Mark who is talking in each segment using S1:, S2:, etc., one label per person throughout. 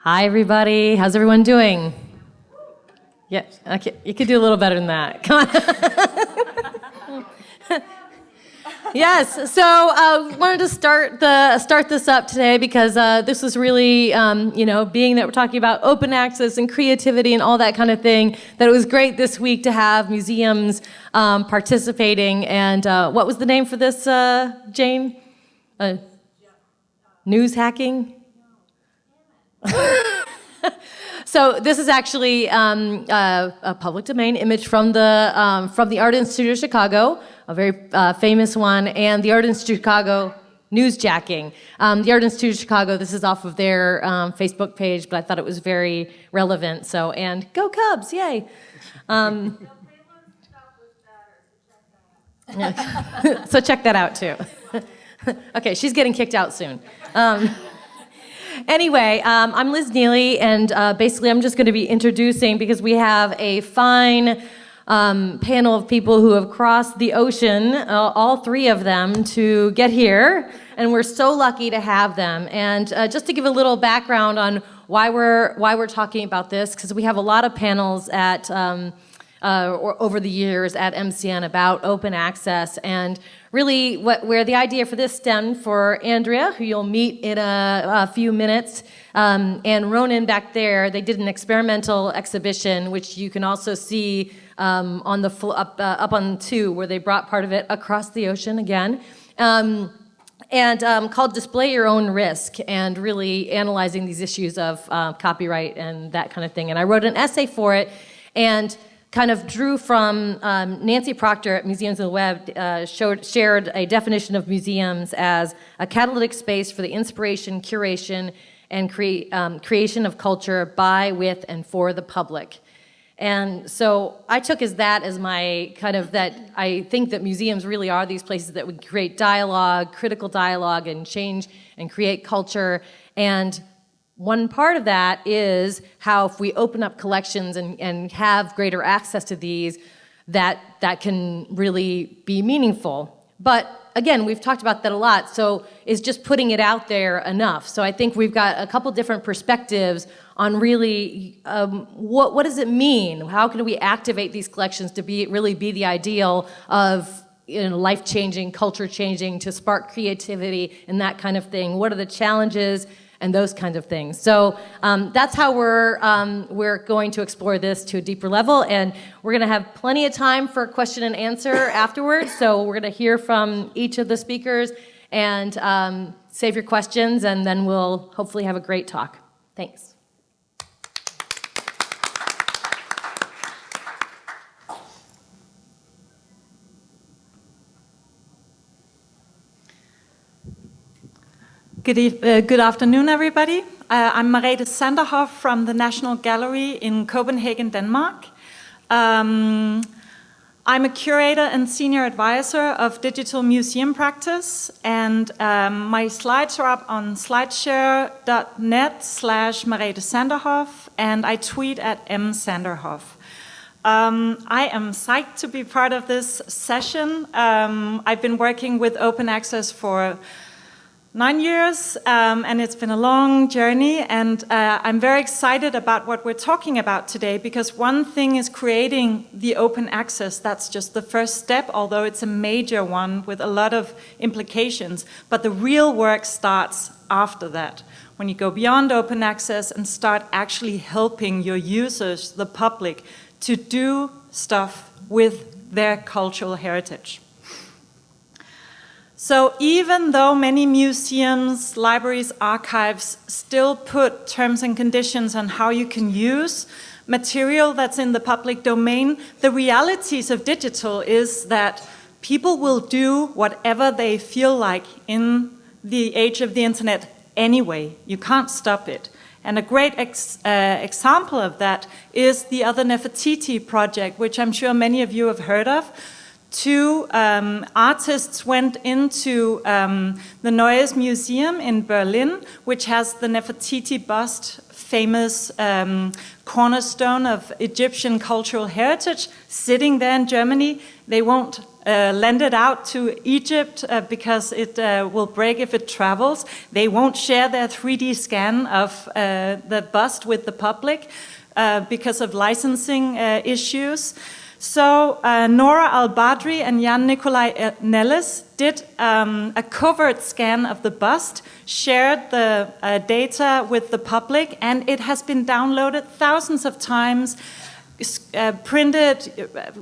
S1: Hi, everybody. How's everyone doing? Yeah, okay. You could do a little better than that. Come on. Yes. So, wanted to start this up today because this was really, being that we're talking about open access and creativity and all that kind of thing. That it was great this week to have museums participating. And what was the name for this, Jane? News hacking. So this is actually a public domain image from the Art Institute of Chicago, a very famous one, and the Art Institute of Chicago newsjacking. The Art Institute of Chicago, this is off of their Facebook page, but I thought it was very relevant. So, and go Cubs, yay! So check that out too. Okay, she's getting kicked out soon. Anyway, I'm Liz Neely, and basically I'm just going to be introducing, because we have a fine panel of people who have crossed the ocean, all three of them, to get here, and we're so lucky to have them. And just to give a little background on why we're talking about this, because we have a lot of panels at over the years at MCN about open access, and really where the idea for this stemmed for Andrea, who you'll meet in a few minutes, and Ronan back there. They did an experimental exhibition, which you can also see on the up on 2, where they brought part of it across the ocean again. And called Display Your Own Risk, and really analyzing these issues of copyright and that kind of thing. And I wrote an essay for it, and kind of drew from Nancy Proctor at Museums of the Web, shared a definition of museums as a catalytic space for the inspiration, curation, and creation of culture by, with, and for the public. And so I took that as my kind of, that I think that museums really are these places that would create dialogue, critical dialogue, and change and create culture. And one part of that is how if we open up collections and have greater access to these, that can really be meaningful. But again, we've talked about that a lot, so is just putting it out there enough? So I think we've got a couple different perspectives on really what does it mean? How can we activate these collections to really be the ideal of life-changing, culture-changing, to spark creativity and that kind of thing? What are the challenges? And those kinds of things. So that's how we're going to explore this to a deeper level, and we're going to have plenty of time for question and answer afterwards. So we're going to hear from each of the speakers and save your questions, and then we'll hopefully have a great talk. Thanks.
S2: Good afternoon, everybody. I'm Merete Sanderhoff from the National Gallery in Copenhagen, Denmark. I'm a curator and senior advisor of digital museum practice, and my slides are up on slideshare.net/Merete Sanderhoff, and I tweet at msanderhoff. I am psyched to be part of this session. I've been working with open access for 9 years, and it's been a long journey, and I'm very excited about what we're talking about today, because one thing is creating the open access. That's just the first step, although it's a major one with a lot of implications. But the real work starts after that, when you go beyond open access and start actually helping your users, the public, to do stuff with their cultural heritage. So even though many museums, libraries, archives still put terms and conditions on how you can use material that's in the public domain, the realities of digital is that people will do whatever they feel like in the age of the internet anyway. You can't stop it. And a great example of that is the other Nefertiti project, which I'm sure many of you have heard of. 2 artists went into the Neues Museum in Berlin, which has the Nefertiti bust, famous cornerstone of Egyptian cultural heritage, sitting there in Germany. They won't lend it out to Egypt because it will break if it travels. They won't share their 3D scan of the bust with the public because of licensing issues. So Nora Al-Badri and Jan Nicolai Nellis did a covert scan of the bust, shared the data with the public, and it has been downloaded thousands of times, printed,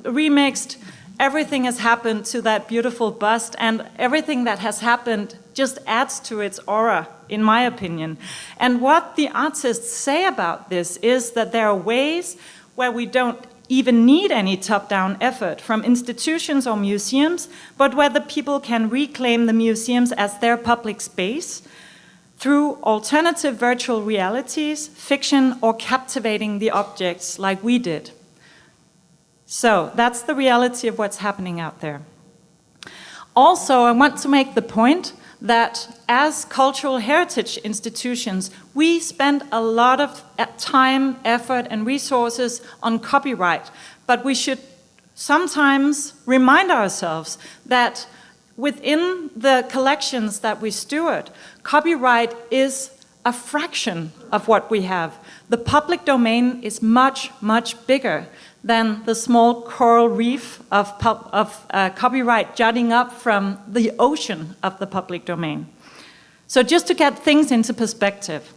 S2: remixed. Everything has happened to that beautiful bust, and everything that has happened just adds to its aura, in my opinion. And what the artists say about this is that there are ways where we don't even need any top-down effort from institutions or museums, but where the people can reclaim the museums as their public space through alternative virtual realities, fiction, or captivating the objects like we did. So that's the reality of what's happening out there. Also, I want to make the point that as cultural heritage institutions, we spend a lot of time, effort, and resources on copyright, but we should sometimes remind ourselves that within the collections that we steward, copyright is a fraction of what we have. The public domain is much, much bigger than the small coral reef of copyright jutting up from the ocean of the public domain. So just to get things into perspective,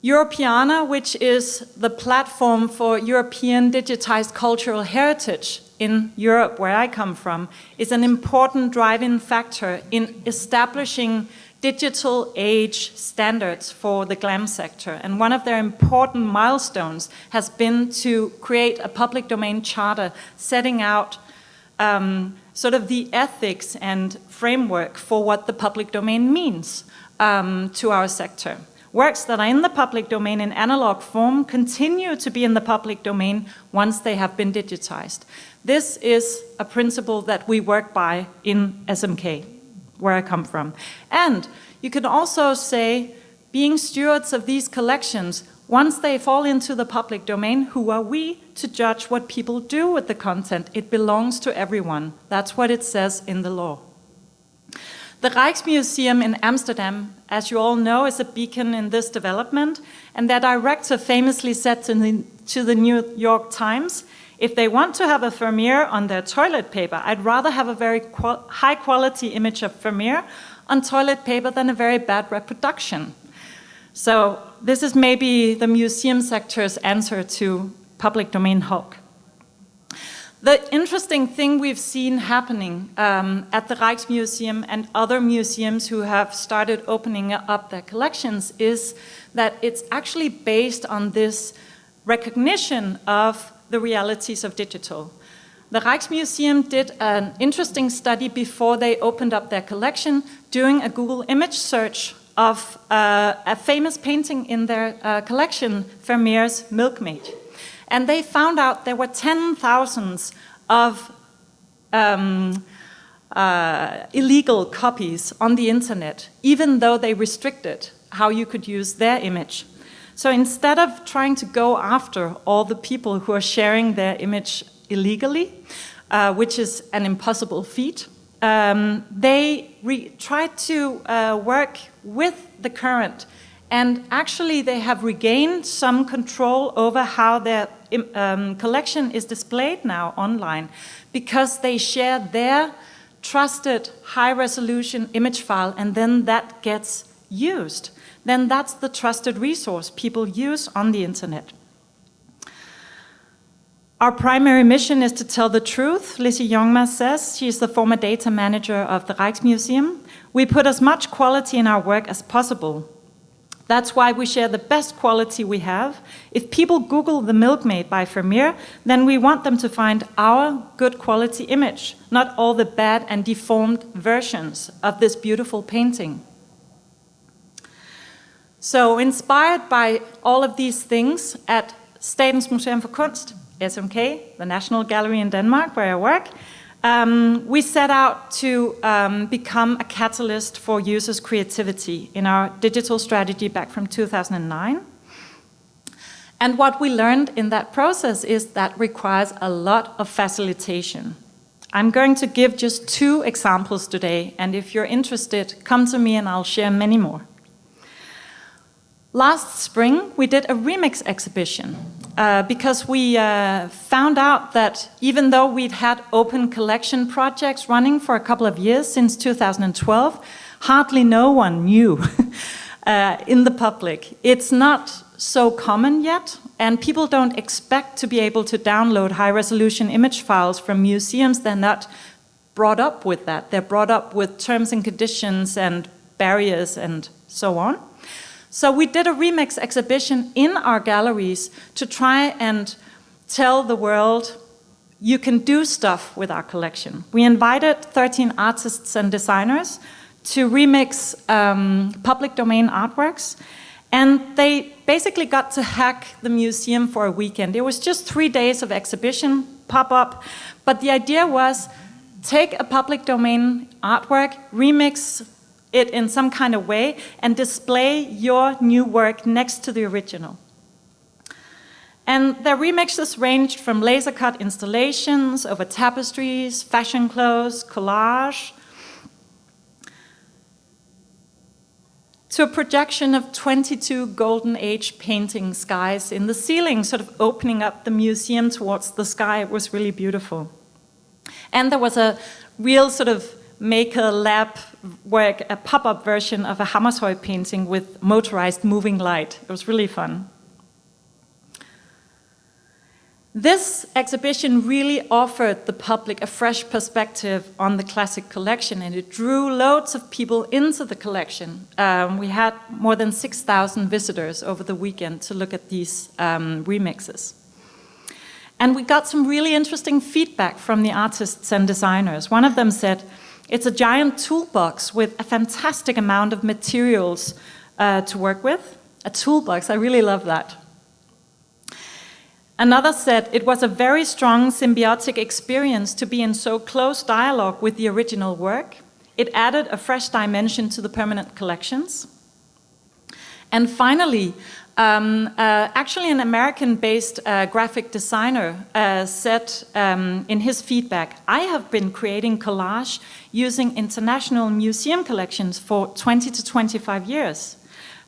S2: Europeana, which is the platform for European digitized cultural heritage in Europe, where I come from, is an important driving factor in establishing digital age standards for the GLAM sector. And one of their important milestones has been to create a public domain charter setting out sort of the ethics and framework for what the public domain means to our sector. Works that are in the public domain in analog form continue to be in the public domain once they have been digitized. This is a principle that we work by in SMK, where I come from. And you can also say, being stewards of these collections, once they fall into the public domain, who are we to judge what people do with the content? It belongs to everyone. That's what it says in the law. The Rijksmuseum in Amsterdam, as you all know, is a beacon in this development, and their director famously said to the New York Times, if they want to have a Vermeer on their toilet paper, I'd rather have a very high-quality image of Vermeer on toilet paper than a very bad reproduction. So this is maybe the museum sector's answer to public domain Hulk. The interesting thing we've seen happening at the Rijksmuseum and other museums who have started opening up their collections is that it's actually based on this recognition of the realities of digital. The Rijksmuseum did an interesting study before they opened up their collection, doing a Google image search of a famous painting in their collection, Vermeer's Milkmaid. And they found out there were 10,000 of illegal copies on the internet, even though they restricted how you could use their image. So instead of trying to go after all the people who are sharing their image illegally, which is an impossible feat, they tried to work with the current. And actually, they have regained some control over how their collection is displayed now online, because they share their trusted high-resolution image file, and then that gets used. Then that's the trusted resource people use on the internet. Our primary mission is to tell the truth, Lizzie Jongma says. She's the former data manager of the Rijksmuseum. We put as much quality in our work as possible. That's why we share the best quality we have. If people Google The Milkmaid by Vermeer, then we want them to find our good quality image, not all the bad and deformed versions of this beautiful painting. So, inspired by all of these things, at Statens Museum for Kunst, SMK, the National Gallery in Denmark, where I work, we set out to become a catalyst for users' creativity in our digital strategy back from 2009. And what we learned in that process is that requires a lot of facilitation. I'm going to give just 2 examples today, and if you're interested, come to me and I'll share many more. Last spring, we did a remix exhibition because we found out that even though we'd had open collection projects running for a couple of years, since 2012, hardly no one knew in the public. It's not so common yet, and people don't expect to be able to download high-resolution image files from museums. They're not brought up with that. They're brought up with terms and conditions and barriers and so on. So we did a remix exhibition in our galleries to try and tell the world, you can do stuff with our collection. We invited 13 artists and designers to remix public domain artworks, and they basically got to hack the museum for a weekend. It was just 3 days of exhibition, pop-up, but the idea was take a public domain artwork, remix it in some kind of way, and display your new work next to the original. And their remixes ranged from laser-cut installations over tapestries, fashion clothes, collage, to a projection of 22 Golden Age painting skies in the ceiling, sort of opening up the museum towards the sky. It was really beautiful. And there was a real sort of maker lab work, a pop-up version of a Hammershøi painting with motorized moving light. It was really fun. This exhibition really offered the public a fresh perspective on the classic collection, and it drew loads of people into the collection. We had more than 6,000 visitors over the weekend to look at these remixes. And we got some really interesting feedback from the artists and designers. One of them said, it's a giant toolbox with a fantastic amount of materials to work with. A toolbox, I really love that. Another said it was a very strong symbiotic experience to be in so close dialogue with the original work. It added a fresh dimension to the permanent collections. And finally, actually an American-based graphic designer said in his feedback, I have been creating collage using international museum collections for 20 to 25 years.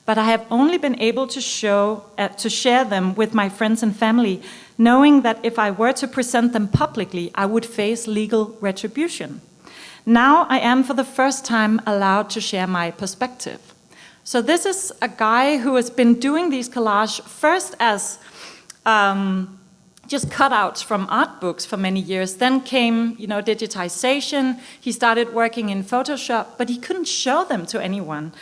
S2: But I have only been able to share them with my friends and family, knowing that if I were to present them publicly, I would face legal retribution. Now I am for the first time allowed to share my perspective. So this is a guy who has been doing these collages first as just cutouts from art books for many years. Then came, digitization. He started working in Photoshop, but he couldn't show them to anyone.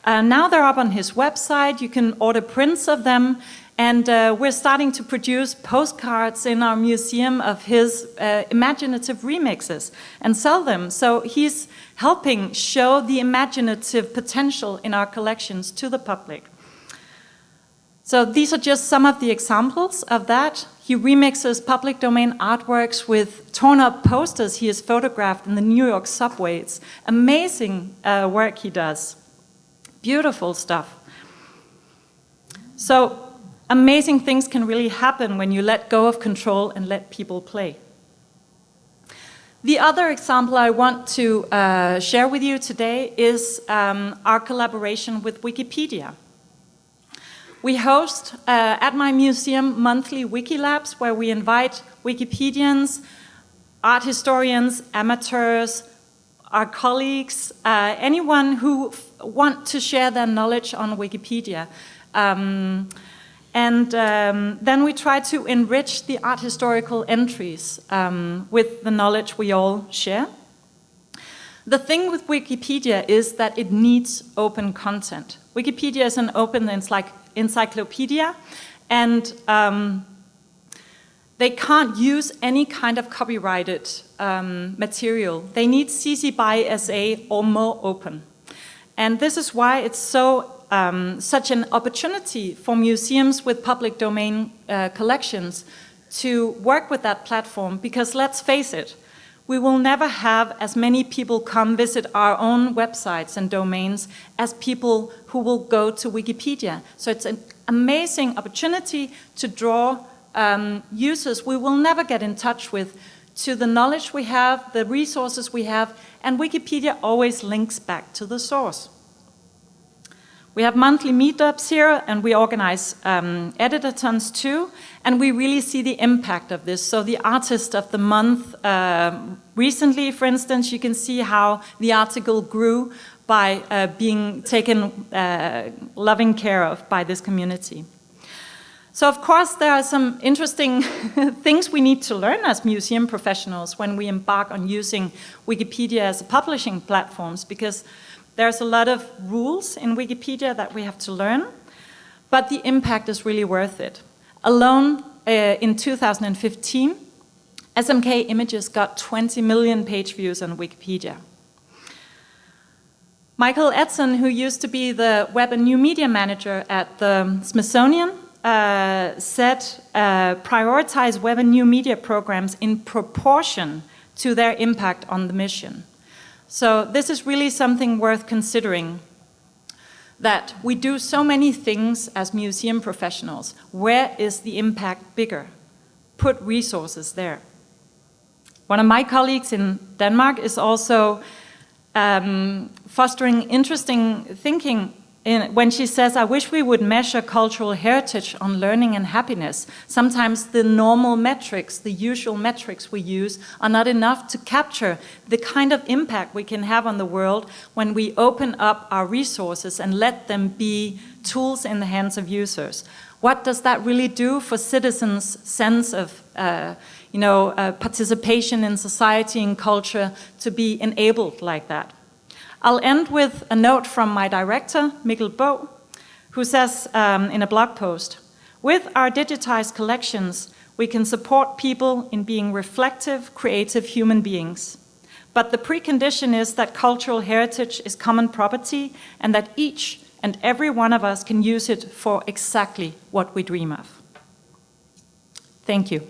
S2: Now they're up on his website. You can order prints of them. And we're starting to produce postcards in our museum of his imaginative remixes and sell them. So he's helping show the imaginative potential in our collections to the public. So these are just some of the examples of that. He remixes public domain artworks with torn up posters he has photographed in the New York subway. It's amazing work he does. Beautiful stuff. So amazing things can really happen when you let go of control and let people play. The other example I want to share with you today is our collaboration with Wikipedia. We host at my museum monthly Wiki Labs where we invite Wikipedians, art historians, amateurs, our colleagues, anyone who want to share their knowledge on Wikipedia. Then we try to enrich the art historical entries with the knowledge we all share. The thing with Wikipedia is that it needs open content. Wikipedia is an open encyclopedia, and they can't use any kind of copyrighted material. They need CC by SA or more open. And this is why it's such an opportunity for museums with public domain collections to work with that platform, because let's face it, we will never have as many people come visit our own websites and domains as people who will go to Wikipedia. So it's an amazing opportunity to draw users we will never get in touch with to the knowledge we have, the resources we have, and Wikipedia always links back to the source. We have monthly meetups here, and we organize editathons too, and we really see the impact of this. So the artist of the month, recently, for instance, you can see how the article grew by being taken loving care of by this community. So of course there are some interesting things we need to learn as museum professionals when we embark on using Wikipedia as a publishing platforms, because there's a lot of rules in Wikipedia that we have to learn, but the impact is really worth it. Alone in 2015, SMK Images got 20 million page views on Wikipedia. Michael Edson, who used to be the Web and New Media Manager at the Smithsonian, said prioritize Web and New Media programs in proportion to their impact on the mission. So this is really something worth considering, that we do so many things as museum professionals. Where is the impact bigger? Put resources there. One of my colleagues in Denmark is also fostering interesting thinking when she says, I wish we would measure cultural heritage on learning and happiness. Sometimes the normal metrics, the usual metrics we use, are not enough to capture the kind of impact we can have on the world when we open up our resources and let them be tools in the hands of users. What does that really do for citizens' sense of participation in society and culture to be enabled like that? I'll end with a note from my director, Mikkel Bo, who says in a blog post, with our digitized collections, we can support people in being reflective, creative human beings. But the precondition is that cultural heritage is common property and that each and every one of us can use it for exactly what we dream of. Thank you.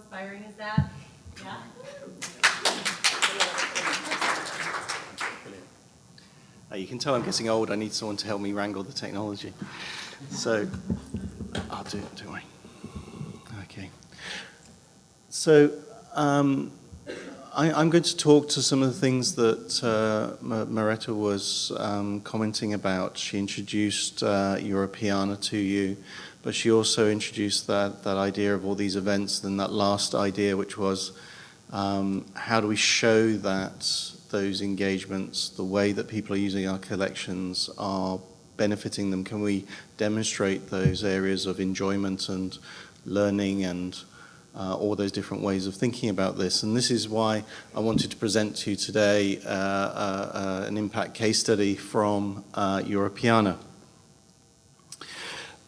S1: Inspiring is that? Yeah.
S3: You can tell I'm getting old. I need someone to help me wrangle the technology. So I'll do it, don't worry. Okay. So I'm going to talk to some of the things that Merete was commenting about. She introduced Europeana to you, but she also introduced that idea of all these events, and that last idea, which was how do we show that those engagements, the way that people are using our collections, are benefiting them? Can we demonstrate those areas of enjoyment and learning and all those different ways of thinking about this? And this is why I wanted to present to you today an impact case study from Europeana.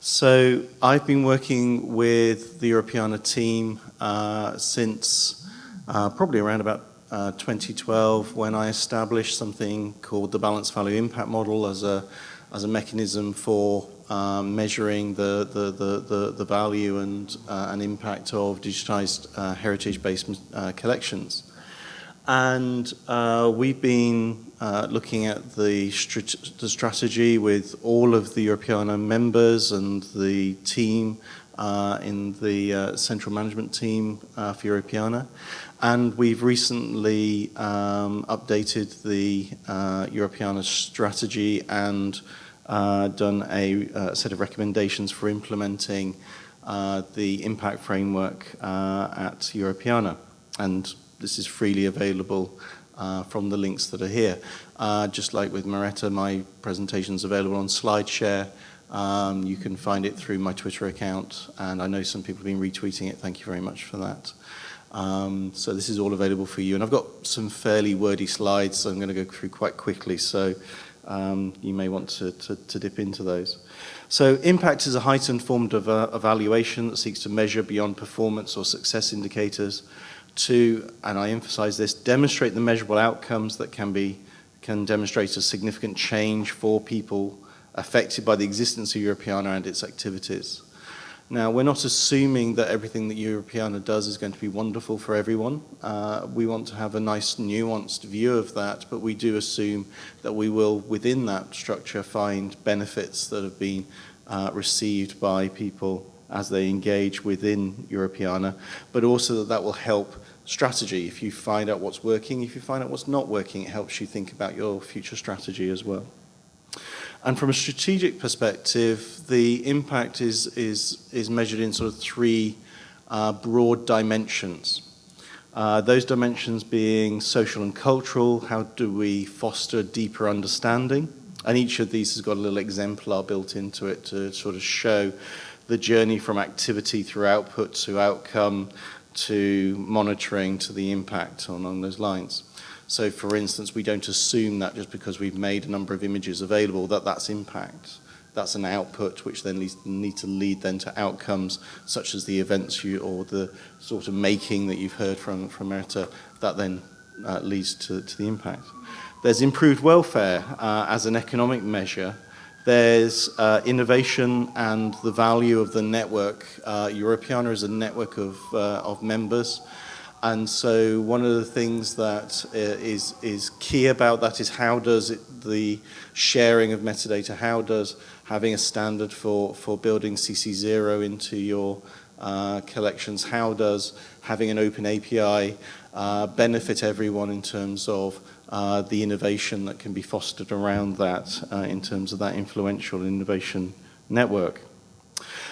S3: So I've been working with the Europeana team since probably around about 2012, when I established something called the Balanced Value Impact Model as a mechanism for measuring the value and impact of digitized heritage-based collections. And we've been looking at the strategy with all of the Europeana members and the team in the central management team for Europeana. And we've recently updated the Europeana strategy and done a set of recommendations for implementing the impact framework at Europeana. And this is freely available from the links that are here. Just like with Merete, my presentation is available on SlideShare. You can find it through my Twitter account, and I know some people have been retweeting it. Thank you very much for that. So this is all available for you. And I've got some fairly wordy slides, so I'm going to go through quite quickly, so you may want to dip into those. So impact is a heightened form of evaluation that seeks to measure beyond performance or success indicators to, and I emphasize this, demonstrate the measurable outcomes that can demonstrate a significant change for people affected by the existence of Europeana and its activities. Now, we're not assuming that everything that Europeana does is going to be wonderful for everyone. We want to have a nice, nuanced view of that, but we do assume that we will, within that structure, find benefits that have been received by people as they engage within Europeana, but also that that will help strategy. If you find out what's working, if you find out what's not working, it helps you think about your future strategy as well. And from a strategic perspective, the impact is measured in sort of three broad dimensions. Those dimensions being social and cultural, how do we foster deeper understanding? And each of these has got a little exemplar built into it to sort of show the journey from activity through output to outcome to monitoring to the impact along those lines. So, for instance, we don't assume that just because we've made a number of images available that that's impact. That's an output which then need to lead then to outcomes such as the events or the sort of making that you've heard from Merete that then leads to the impact. There's improved welfare as an economic measure. There's innovation and the value of the network. Europeana is a network of members. And so one of the things that is key about that is how does the sharing of metadata, how does having a standard for building CC0 into your collections, how does having an open API benefit everyone in terms of the innovation that can be fostered around that in terms of that influential innovation network.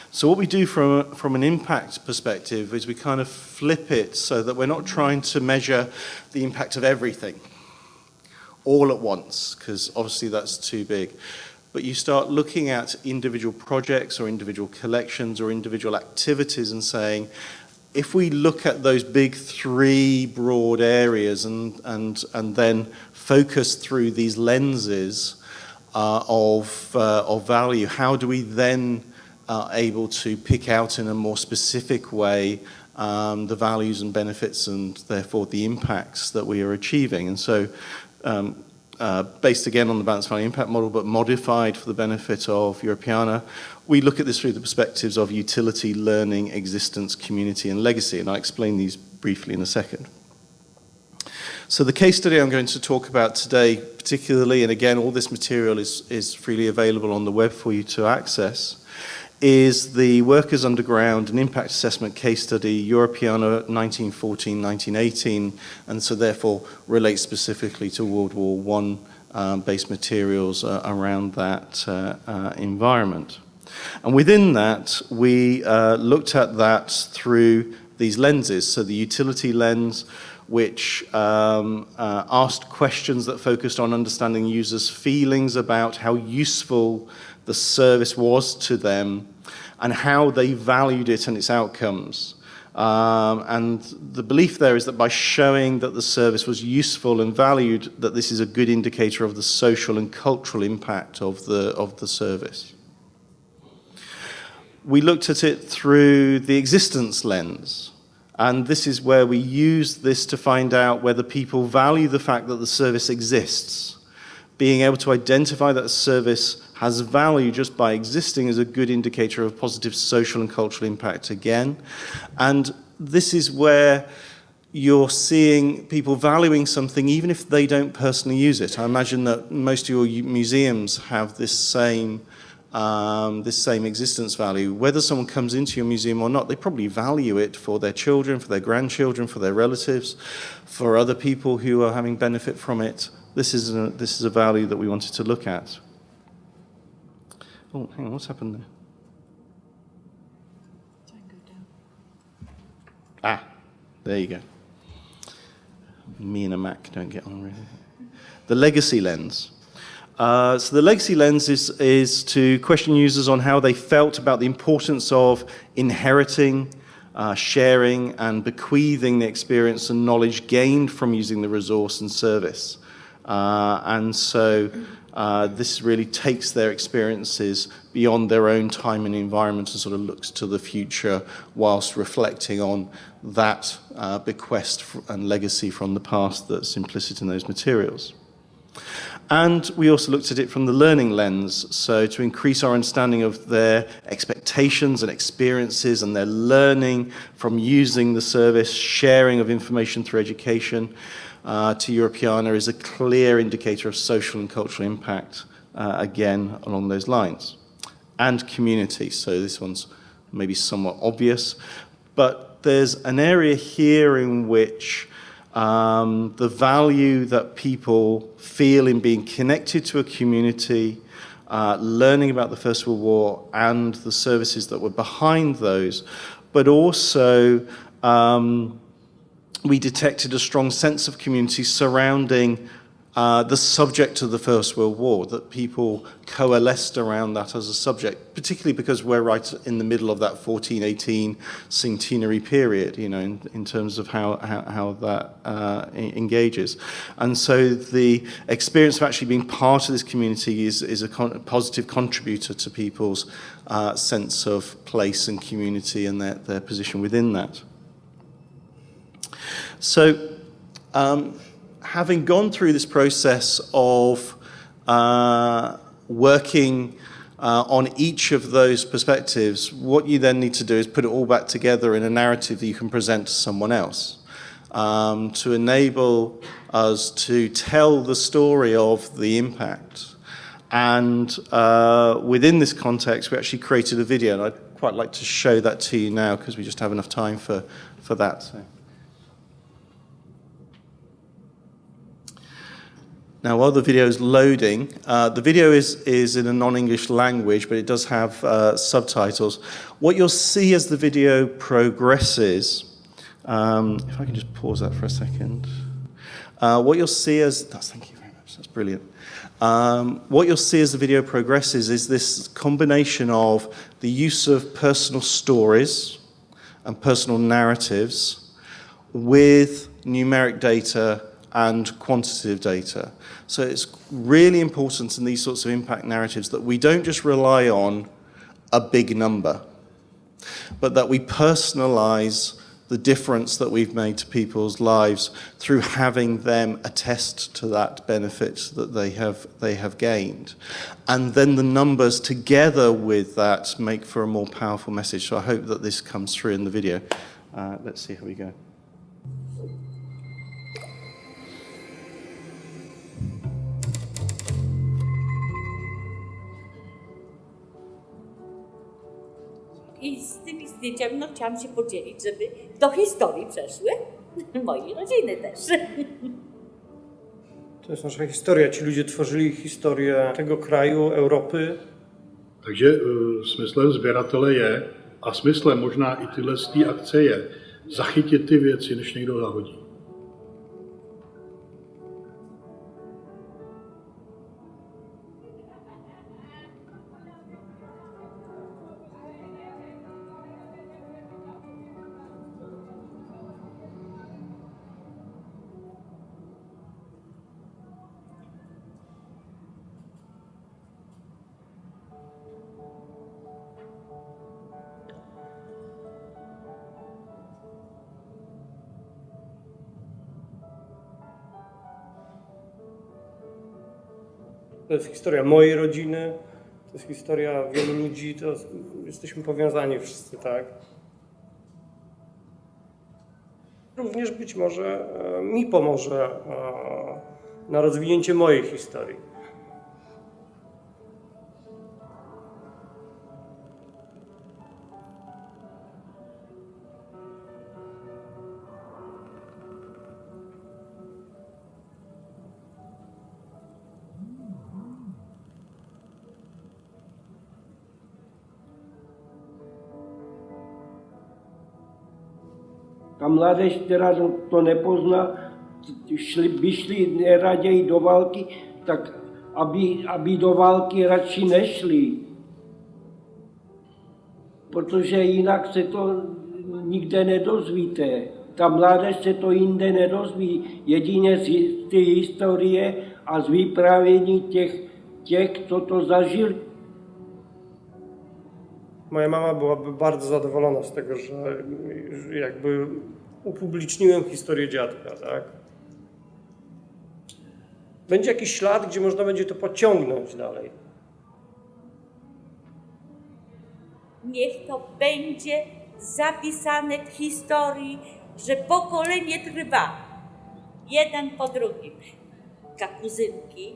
S3: So what we do from an impact perspective is we kind of flip it so that we're not trying to measure the impact of everything all at once, because obviously that's too big. But you start looking at individual projects or individual collections or individual activities and saying, if we look at those big three broad areas and then focus through these lenses of value, how do we then able to pick out in a more specific way the values and benefits and therefore the impacts that we are achieving? And so based again on the balanced value impact model but modified for the benefit of Europeana, we look at this through the perspectives of utility, learning, existence, community and legacy, and I'll explain these briefly in a second. So the case study I'm going to talk about today particularly, and again all this material is freely available on the web for you to access, is the Workers Underground and Impact Assessment Case Study, Europeana 1914-1918, and so therefore relates specifically to World War I based materials around that environment. And within that, we looked at that through these lenses. So the utility lens, which asked questions that focused on understanding users' feelings about how useful the service was to them and how they valued it and its outcomes. And the belief there is that by showing that the service was useful and valued, that this is a good indicator of the social and cultural impact of the service. We looked at it through the existence lens. And this is where we use this to find out whether people value the fact that the service exists. Being able to identify that a service has value just by existing is a good indicator of positive social and cultural impact again. And this is where you're seeing people valuing something even if they don't personally use it. I imagine that most of your museums have this same existence value. Whether someone comes into your museum or not, they probably value it for their children, for their grandchildren, for their relatives, for other people who are having benefit from it. This is a value that we wanted to look at. Oh, hang on, what's happened there? Ah, there you go. Me and a Mac don't get on really. The legacy lens. So the legacy lens is to question users on how they felt about the importance of inheriting, sharing, and bequeathing the experience and knowledge gained from using the resource and service. And so this really takes their experiences beyond their own time and environment and sort of looks to the future whilst reflecting on that bequest and legacy from the past that's implicit in those materials. And we also looked at it from the learning lens, so to increase our understanding of their expectations and experiences and their learning from using the service, sharing of information through education to Europeana is a clear indicator of social and cultural impact, again, along those lines. And community, so this one's maybe somewhat obvious, but there's an area here in which the value that people feel in being connected to a community, learning about the First World War and the services that were behind those, but also we detected a strong sense of community surrounding the subject of the First World War, that people coalesced around that as a subject, particularly because we're right in the middle of that 1418 centenary period, you know, in terms of how that engages. And so the experience of actually being part of this community is a positive contributor to people's sense of place and community and their position within that. So, having gone through this process of working on each of those perspectives, what you then need to do is put it all back together in a narrative that you can present to someone else, to enable us to tell the story of the impact. And within this context, we actually created a video, and I'd quite like to show that to you now because we just have enough time for that. So. Now, while the video is loading, the video is in a non-English language, but it does have subtitles. What you'll see as the video progresses, if I can just pause that for a second. What you'll see as, thank you very much, that's brilliant. What you'll see as the video progresses is this combination of the use of personal stories and personal narratives with numeric data and quantitative data. So it's really important in these sorts of impact narratives that we don't just rely on a big number, but that we personalize the difference that we've made to people's lives through having them attest to that benefit that they have gained. And then the numbers together with that make for a more powerful message. So I hope that this comes through in the video. Let's see how we go.
S4: I z tymi zdjęciami chciałam się podzielić, żeby do historii przeszły, mojej rodziny też.
S5: To jest nasza historia. Ci ludzie tworzyli historię tego kraju, Europy.
S6: Takže smyslem sběratele je, a smyslem možná i tyhle akce je, zachytit ty věci, než někdo zahodí.
S5: To jest historia mojej rodziny, to jest historia wielu ludzi, to jesteśmy powiązani wszyscy, tak? Również być może mi pomoże na rozwinięcie mojej historii.
S7: Ta mládež, která to nepozná, by šli raději do války, tak aby do války radši nešli. Protože jinak se to nikde nedozvíte. Ta mládež se to jinde nedozví, jedině z té historie a z vyprávění těch, co to zažili.
S5: Moja mama byłaby bardzo zadowolona z tego, że jakby upubliczniłem historię dziadka, tak? będzie jakiś ślad, gdzie można będzie to pociągnąć dalej.
S4: Niech to będzie zapisane w historii, że pokolenie trwa. Jeden po drugim. Dla kuzynki,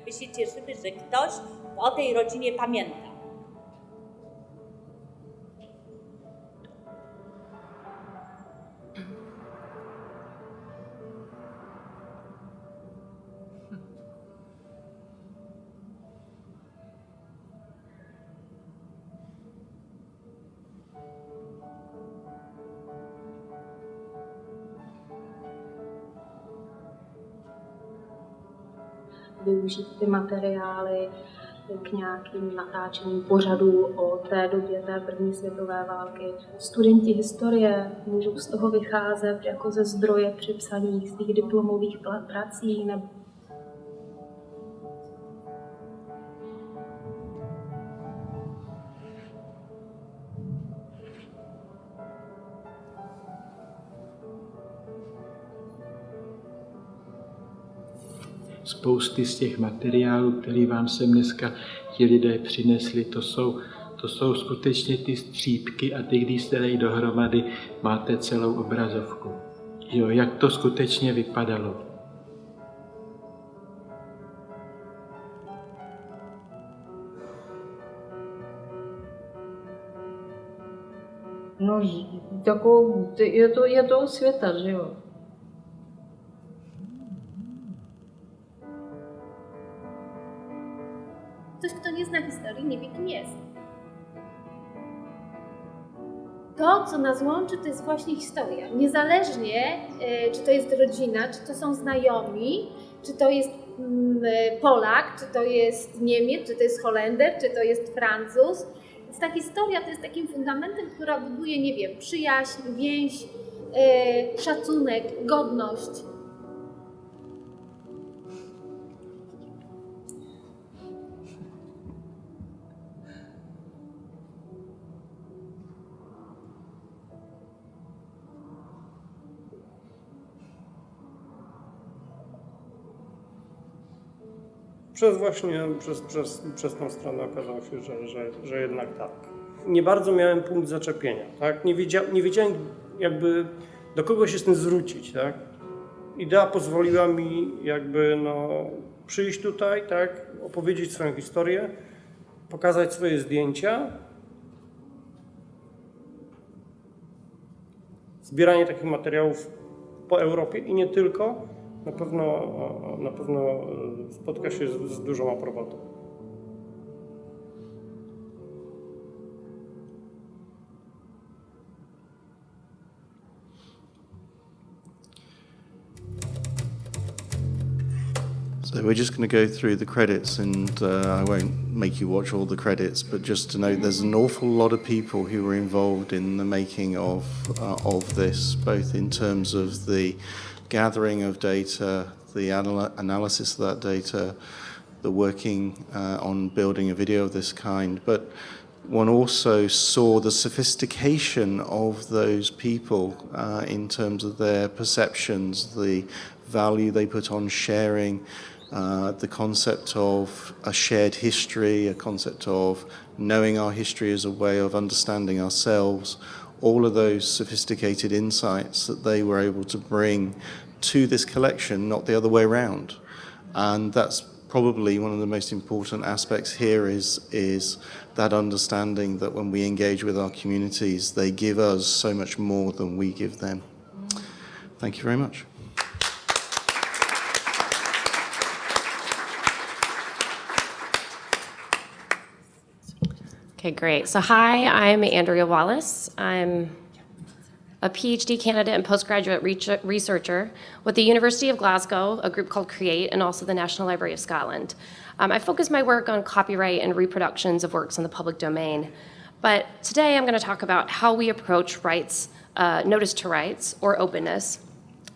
S4: my się cieszymy, że ktoś o tej rodzinie pamięta.
S8: Využít ty materiály k nějakým natáčením pořadů o té době té první světové války. Studenti historie můžou z toho vycházet jako ze zdroje při psaní svých diplomových prací nebo
S9: Spousty z těch materiálů, které vám sem dneska ti lidé přinesli, to jsou skutečně ty střípky a ty, když se dají dohromady, máte celou obrazovku. Jo, jak to skutečně vypadalo.
S10: No, jako, je to osvěta, že jo?
S8: Ktoś, kto nie zna historii, nie wie, kim jest. To, co nas łączy, to jest właśnie historia. Niezależnie, czy to jest rodzina, czy to są znajomi, czy to jest Polak, czy to jest Niemiec, czy to jest Holender, czy to jest Francuz. Więc ta historia to jest takim fundamentem, która buduje, nie wiem, przyjaźń, więź, szacunek, godność.
S5: Przez tą stronę okazało się, że jednak tak. Nie bardzo miałem punkt zaczepienia, tak? Nie wiedziałem jakby do kogo się z tym zwrócić, tak? Idea pozwoliła mi jakby przyjść tutaj, tak? Opowiedzieć swoją historię, pokazać swoje zdjęcia. Zbieranie takich materiałów po Europie i nie tylko. Na pewno spotka się z dużą aprobatą.
S3: So we're just going to go through the credits, and I won't make you watch all the credits, but just to note there's an awful lot of people who were involved in the making of this, both in terms of the gathering of data, the analysis of that data, the working on building a video of this kind, but one also saw the sophistication of those people in terms of their perceptions, the value they put on sharing, the concept of a shared history, a concept of knowing our history as a way of understanding ourselves, all of those sophisticated insights that they were able to bring to this collection, not the other way around. And that's probably one of the most important aspects here is that understanding that when we engage with our communities, they give us so much more than we give them. Thank you very much.
S11: Okay, great. So hi, I'm Andrea Wallace. I'm a PhD candidate and postgraduate researcher with the University of Glasgow, a group called CREATE, and also the National Library of Scotland. I focus my work on copyright and reproductions of works in the public domain. But today I'm going to talk about how we approach rights, notice to rights, or openness,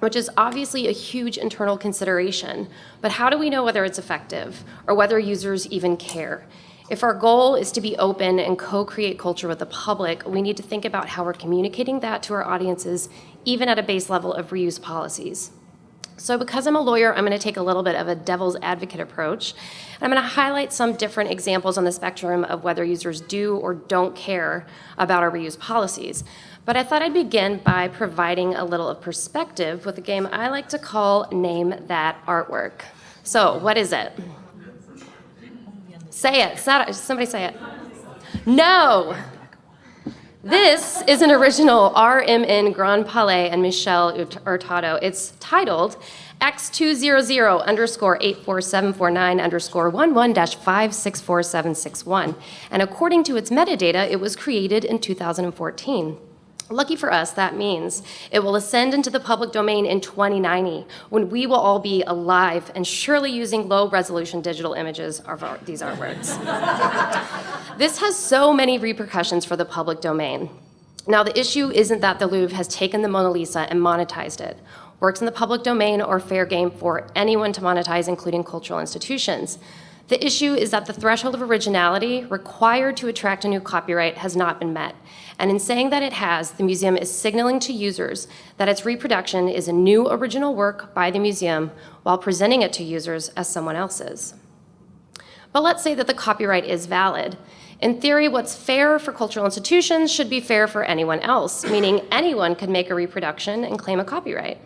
S11: which is obviously a huge internal consideration. But how do we know whether it's effective or whether users even care? If our goal is to be open and co-create culture with the public, we need to think about how we're communicating that to our audiences, even at a base level of reuse policies. So because I'm a lawyer, I'm going to take a little bit of a devil's advocate approach. I'm going to highlight some different examples on the spectrum of whether users do or don't care about our reuse policies. But I thought I'd begin by providing a little of perspective with a game I like to call Name That Artwork. So what is it? Say it. Somebody say it. No! This is an original RMN Grand Palais and Michel Hurtado. It's titled X2000_84749_11-564761. And according to its metadata, it was created in 2014. Lucky for us, that means it will ascend into the public domain in 2090, when we will all be alive and surely using low-resolution digital images of these artworks. This has so many repercussions for the public domain. Now, the issue isn't that the Louvre has taken the Mona Lisa and monetized it. Works in the public domain are fair game for anyone to monetize, including cultural institutions. The issue is that the threshold of originality required to attract a new copyright has not been met. And in saying that it has, the museum is signaling to users that its reproduction is a new original work by the museum while presenting it to users as someone else's. But let's say that the copyright is valid. In theory, what's fair for cultural institutions should be fair for anyone else, meaning anyone could make a reproduction and claim a copyright.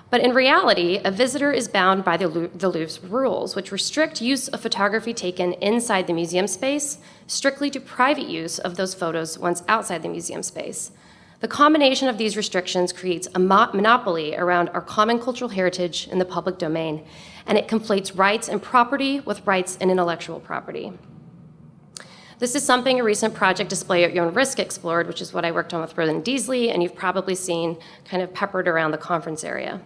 S11: But in reality, a visitor is bound by the Louvre's rules, which restrict use of photography taken inside the museum space strictly to private use of those photos once outside the museum space. The combination of these restrictions creates a monopoly around our common cultural heritage in the public domain, and it conflates rights and property with rights and intellectual property. This is something a recent project Display at Your Own Risk explored, which is what I worked on with Ronan and Deazley, and you've probably seen kind of peppered around the conference area.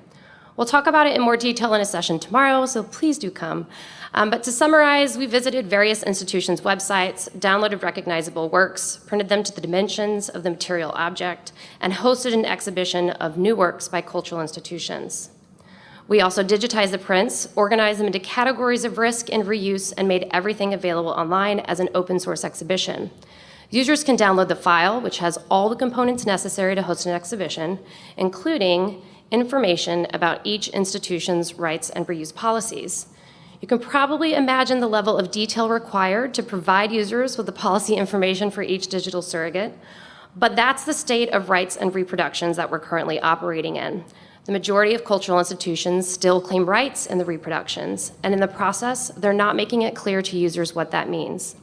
S11: We'll talk about it in more detail in a session tomorrow, so please do come. But to summarize, we visited various institutions' websites, downloaded recognizable works, printed them to the dimensions of the material object, and hosted an exhibition of new works by cultural institutions. We also digitized the prints, organized them into categories of risk and reuse, and made everything available online as an open source exhibition. Users can download the file, which has all the components necessary to host an exhibition, including information about each institution's rights and reuse policies. You can probably imagine the level of detail required to provide users with the policy information for each digital surrogate, but that's the state of rights and reproductions that we're currently operating in. The majority of cultural institutions still claim rights in the reproductions, and in the process, they're not making it clear to users what that means.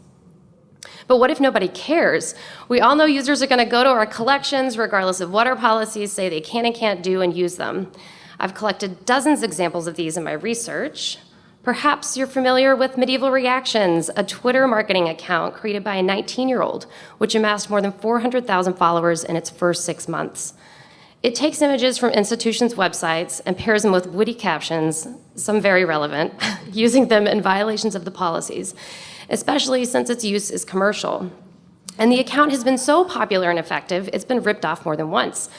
S11: But what if nobody cares? We all know users are going to go to our collections regardless of what our policies say they can and can't do and use them. I've collected dozens of examples of these in my research. Perhaps you're familiar with Medieval Reactions, a Twitter marketing account created by a 19-year-old, which amassed more than 400,000 followers in its first 6 months. It takes images from institutions' websites and pairs them with witty captions, some very relevant, using them in violations of the policies, especially since its use is commercial. And the account has been so popular and effective, it's been ripped off more than once.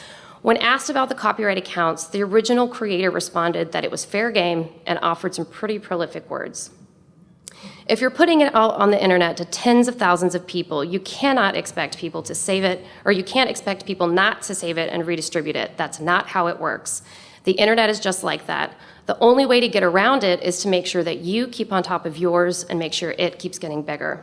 S11: When asked about the copyright accounts, the original creator responded that it was fair game and offered some pretty prolific words. If you're putting it out on the internet to tens of thousands of people, you cannot expect people to save it, or you can't expect people not to save it and redistribute it. That's not how it works. The internet is just like that. The only way to get around it is to make sure that you keep on top of yours and make sure it keeps getting bigger.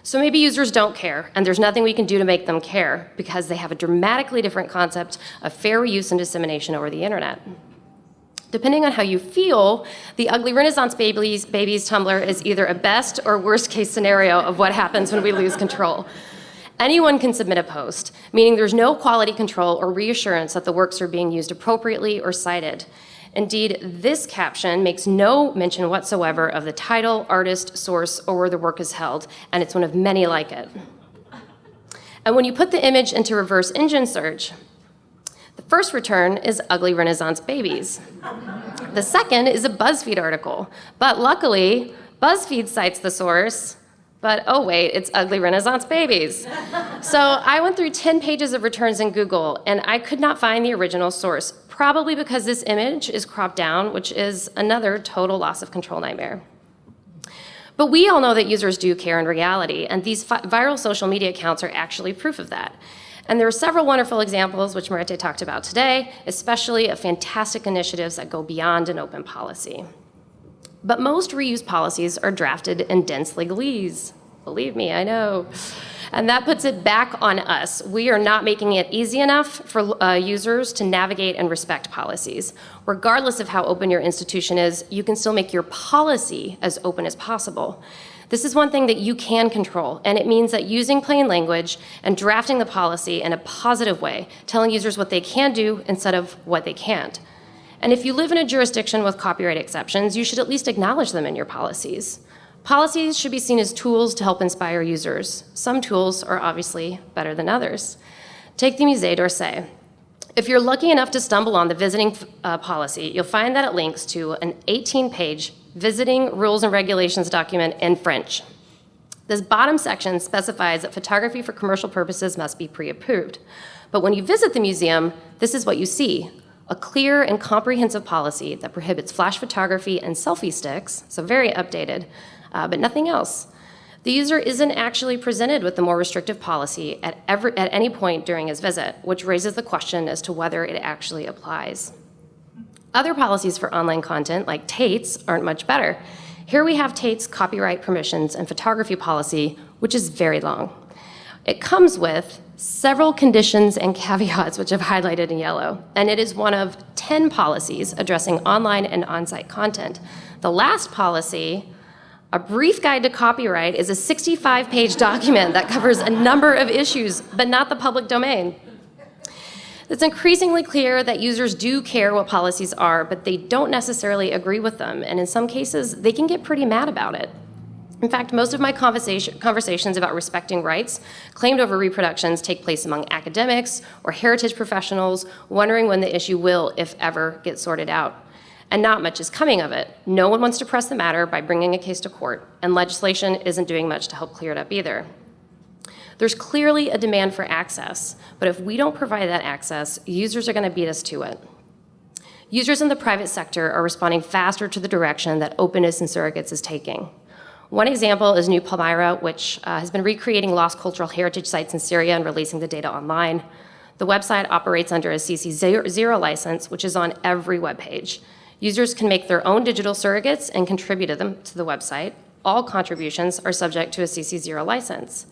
S11: So maybe users don't care, and there's nothing we can do to make them care because they have a dramatically different concept of fair use and dissemination over the internet. Depending on how you feel, the Ugly Renaissance Babies Tumblr is either a best or worst case scenario of what happens when we lose control. Anyone can submit a post, meaning there's no quality control or reassurance that the works are being used appropriately or cited. Indeed, this caption makes no mention whatsoever of the title, artist, source, or where the work is held, and it's one of many like it. And when you put the image into reverse engine search, the first return is Ugly Renaissance Babies. The second is a BuzzFeed article, but luckily, BuzzFeed cites the source, but oh wait, it's Ugly Renaissance Babies. So I went through 10 pages of returns in Google, and I could not find the original source, probably because this image is cropped down, which is another total loss of control nightmare. But we all know that users do care in reality, and these viral social media accounts are actually proof of that. And there are several wonderful examples, which Merete talked about today, especially of fantastic initiatives that go beyond an open policy. But most reuse policies are drafted in dense legalese. Believe me, I know. And that puts it back on us. We are not making it easy enough for users to navigate and respect policies. Regardless of how open your institution is, you can still make your policy as open as possible. This is one thing that you can control, and it means that using plain language and drafting the policy in a positive way, telling users what they can do instead of what they can't. And if you live in a jurisdiction with copyright exceptions, you should at least acknowledge them in your policies. Policies should be seen as tools to help inspire users. Some tools are obviously better than others. Take the Musée d'Orsay. If you're lucky enough to stumble on the visiting policy, you'll find that it links to an 18-page visiting rules and regulations document in French. This bottom section specifies that photography for commercial purposes must be pre-approved. But when you visit the museum, this is what you see: a clear and comprehensive policy that prohibits flash photography and selfie sticks, so very updated, but nothing else. The user isn't actually presented with the more restrictive policy at any point during his visit, which raises the question as to whether it actually applies. Other policies for online content, like Tate's, aren't much better. Here we have Tate's copyright permissions and photography policy, which is very long. It comes with several conditions and caveats, which I've highlighted in yellow, and it is one of 10 policies addressing online and on-site content. The last policy, A Brief Guide to Copyright, is a 65-page document that covers a number of issues, but not the public domain. It's increasingly clear that users do care what policies are, but they don't necessarily agree with them, and in some cases, they can get pretty mad about it. In fact, most of my conversations about respecting rights claimed over reproductions take place among academics or heritage professionals, wondering when the issue will, if ever, get sorted out. And not much is coming of it. No one wants to press the matter by bringing a case to court, and legislation isn't doing much to help clear it up either. There's clearly a demand for access, but if we don't provide that access, users are going to beat us to it. Users in the private sector are responding faster to the direction that openness in surrogates is taking. One example is New Palmyra, which has been recreating lost cultural heritage sites in Syria and releasing the data online. The website operates under a CC0 license, which is on every web page. Users can make their own digital surrogates and contribute them to the website. All contributions are subject to a CC0 license.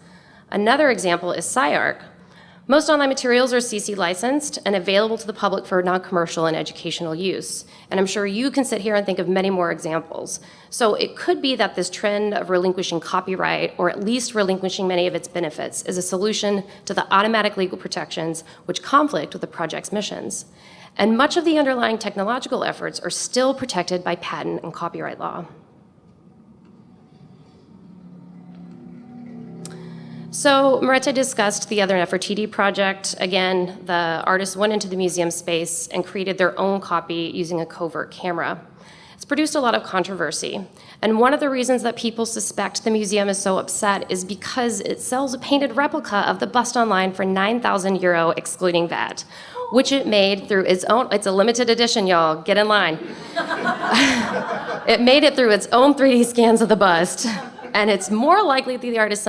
S11: Another example is SciArc. Most online materials are CC licensed and available to the public for non-commercial and educational use. And I'm sure you can sit here and think of many more examples. So it could be that this trend of relinquishing copyright, or at least relinquishing many of its benefits, is a solution to the automatic legal protections which conflict with the project's missions. And much of the underlying technological efforts are still protected by patent and copyright law. So Merete discussed the other Nefertiti project. Again, the artists went into the museum space and created their own copy using a covert camera. It's produced a lot of controversy. And one of the reasons that people suspect the museum is so upset is because it sells a painted replica of the bust online for €9,000 excluding VAT, which it made through its own, it's a limited edition, y'all, get in line. It made it through its own 3D scans of the bust. And it's more likely that the artist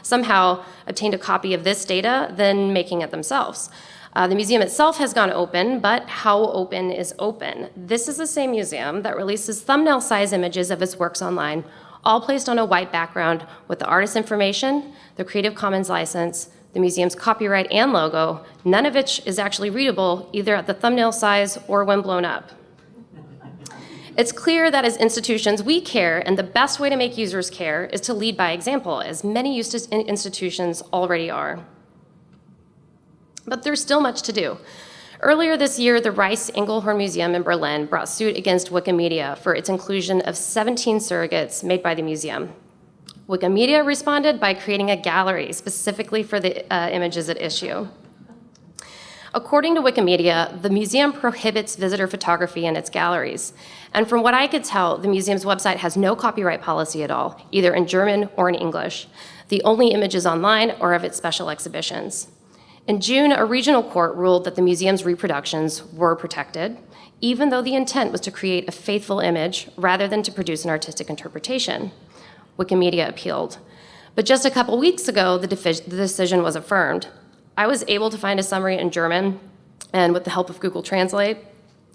S11: somehow obtained a copy of this data than making it themselves. The museum itself has gone open, but how open is open? This is the same museum that releases thumbnail-size images of its works online, all placed on a white background with the artist's information, the Creative Commons license, the museum's copyright and logo, none of which is actually readable either at the thumbnail size or when blown up. It's clear that as institutions, we care, and the best way to make users care is to lead by example, as many institutions already are. But there's still much to do. Earlier this year, the Reichs-Engelhorn Museum in Berlin brought suit against Wikimedia for its inclusion of 17 surrogates made by the museum. Wikimedia responded by creating a gallery specifically for the images at issue. According to Wikimedia, the museum prohibits visitor photography in its galleries. And from what I could tell, the museum's website has no copyright policy at all, either in German or in English. The only images online are of its special exhibitions. In June, a regional court ruled that the museum's reproductions were protected, even though the intent was to create a faithful image rather than to produce an artistic interpretation. Wikimedia appealed. But just a couple weeks ago, the decision was affirmed. I was able to find a summary in German, and with the help of Google Translate,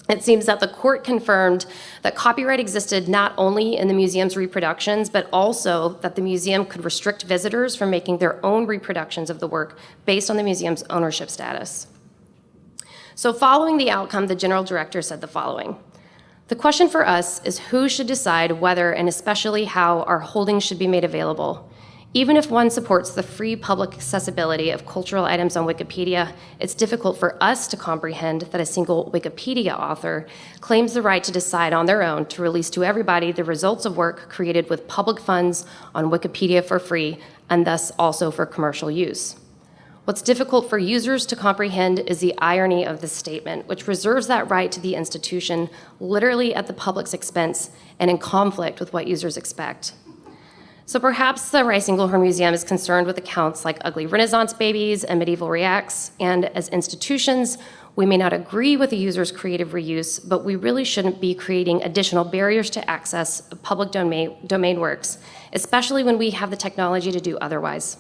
S11: it seems that the court confirmed that copyright existed not only in the museum's reproductions, but also that the museum could restrict visitors from making their own reproductions of the work based on the museum's ownership status. So following the outcome, the general director said the following: "The question for us is who should decide whether and especially how our holdings should be made available. Even if one supports the free public accessibility of cultural items on Wikipedia, it's difficult for us to comprehend that a single Wikipedia author claims the right to decide on their own to release to everybody the results of work created with public funds on Wikipedia for free, and thus also for commercial use. What's difficult for users to comprehend is the irony of this statement, which reserves that right to the institution literally at the public's expense and in conflict with what users expect. So perhaps the Rice-Inglehorn Museum is concerned with accounts like ugly Renaissance babies and medieval reacts, and as institutions, we may not agree with the user's creative reuse, but we really shouldn't be creating additional barriers to access of public domain works, especially when we have the technology to do otherwise.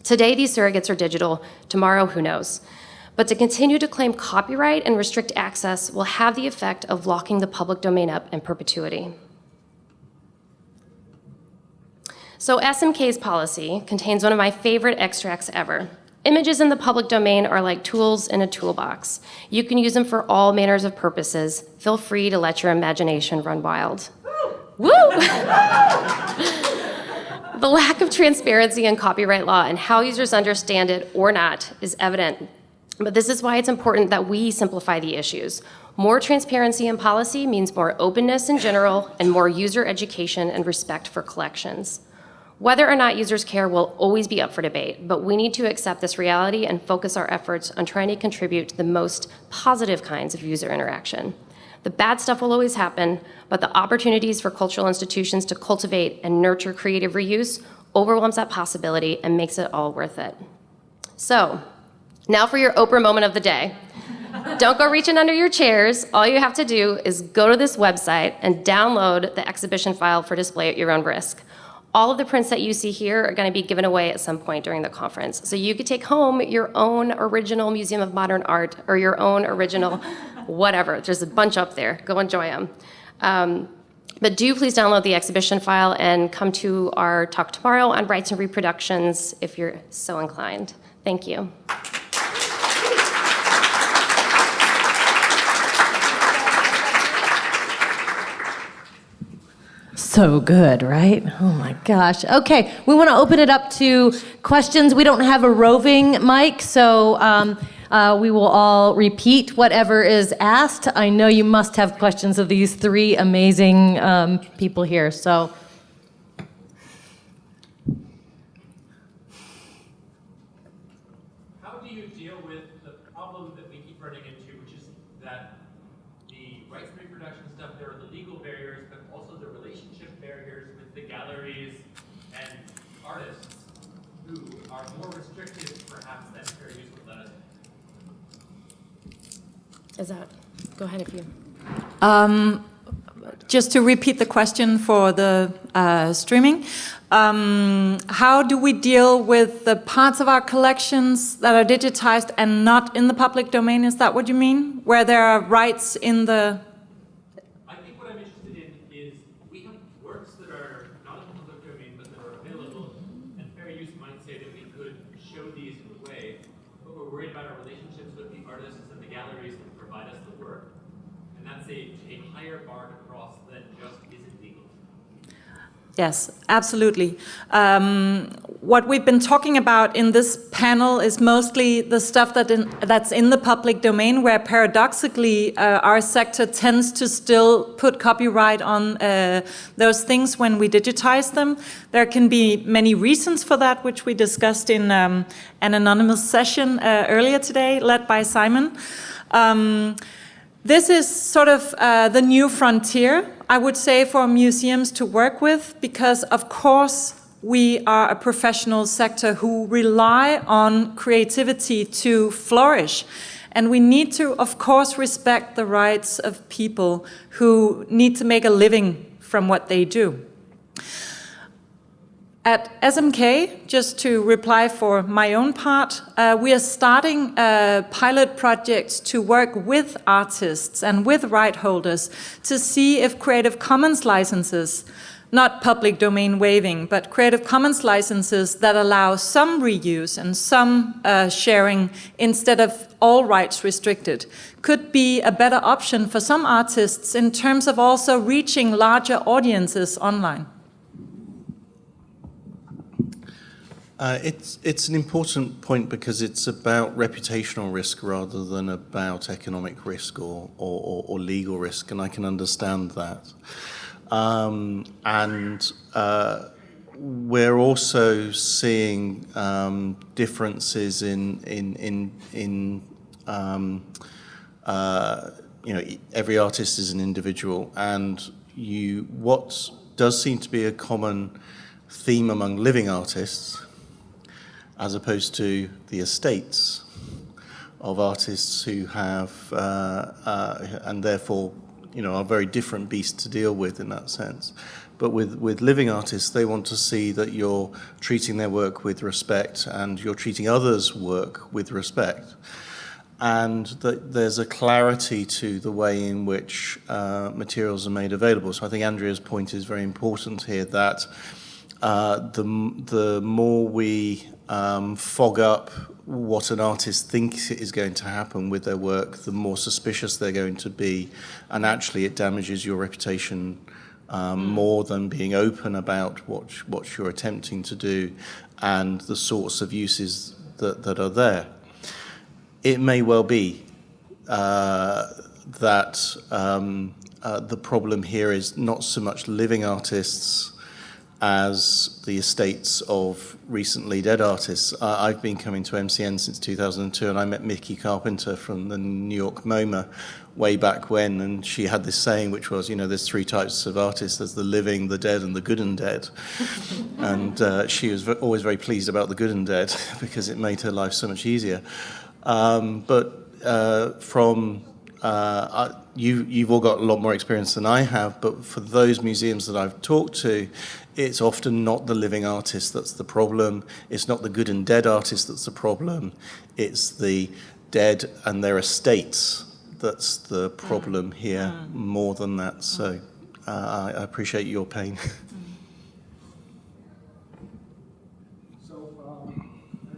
S11: Today, these surrogates are digital. Tomorrow, who knows? But to continue to claim copyright and restrict access will have the effect of locking the public domain up in perpetuity. So SMK's policy contains one of my favorite extracts ever. Images in the public domain are like tools in a toolbox. You can use them for all manners of purposes. Feel free to let your imagination run wild. Woo! The lack of transparency in copyright law and how users understand it or not is evident. But this is why it's important that we simplify the issues. More transparency in policy means more openness in general and more user education and respect for collections. Whether or not users care will always be up for debate, but we need to accept this reality and focus our efforts on trying to contribute to the most positive kinds of user interaction. The bad stuff will always happen, but the opportunities for cultural institutions to cultivate and nurture creative reuse overwhelms that possibility and makes it all worth it. So, now for your Oprah moment of the day. Don't go reaching under your chairs. All you have to do is go to this website and download the exhibition file for display at your own risk. All of the prints that you see here are going to be given away at some point during the conference. So you could take home your own original Museum of Modern Art or your own original whatever. There's a bunch up there. Go enjoy them. But do please download the exhibition file and come to our talk tomorrow on rights and reproductions if you're so inclined. Thank you.
S1: So good, right? Oh my gosh. Okay, we want to open it up to questions. We don't have a roving mic, so we will all repeat whatever is asked. I know you must have questions of these three amazing people here, so.
S12: How do you deal with the problem that we keep running into, which is that the rights and reproduction stuff, there are the legal barriers, but also the relationship barriers with the galleries and artists who are more restrictive, perhaps, than fair use would let us?
S11: Go ahead if you.
S2: Just to repeat the question for the streaming, how do we deal with the parts of our collections that are digitized and not in the public domain? Is that what you mean? Where there are rights in the...
S12: I think what I'm interested in is we have works that are not in the public domain but that are available, and fair use might say that we could show these away, but we're worried about our relationships with the artists and the galleries that provide us the work, and that's a higher bar to cross than just is it legal.
S2: Yes, absolutely. What we've been talking about in this panel is mostly the stuff that's in the public domain, where paradoxically our sector tends to still put copyright on those things when we digitize them. There can be many reasons for that, which we discussed in an anonymous session earlier today, led by Simon. This is sort of the new frontier, I would say, for museums to work with, because of course we are a professional sector who rely on creativity to flourish. And we need to, of course, respect the rights of people who need to make a living from what they do. At SMK, just to reply for my own part, we are starting pilot projects to work with artists and with right holders to see if Creative Commons licenses, not public domain waiving, but Creative Commons licenses that allow some reuse and some sharing instead of all rights restricted, could be a better option for some artists in terms of also reaching larger audiences online.
S3: It's an important point because it's about reputational risk rather than about economic risk or legal risk, and I can understand that. We're also seeing differences in every artist is an individual, and what does seem to be a common theme among living artists, as opposed to the estates of artists who have, and therefore, are very different beasts to deal with in that sense. But with living artists, they want to see that you're treating their work with respect and you're treating others' work with respect. And that there's a clarity to the way in which materials are made available. So I think Andrea's point is very important here, that the more we fog up what an artist thinks is going to happen with their work, the more suspicious they're going to be, and actually it damages your reputation more than being open about what you're attempting to do and the sorts of uses that are there. It may well be that the problem here is not so much living artists as the estates of recently dead artists. I've been coming to MCN since 2002, and I met Mickey Carpenter from the New York MoMA way back when, and she had this saying, which was, there's three types of artists: there's the living, the dead, and the good and dead. And she was always very pleased about the good and dead because it made her life so much easier. You've all got a lot more experience than I have, but for those museums that I've talked to, it's often not the living artist that's the problem. It's not the good and dead artist that's the problem. It's the dead and their estates that's the problem here more than that. So I appreciate your pain.
S6: I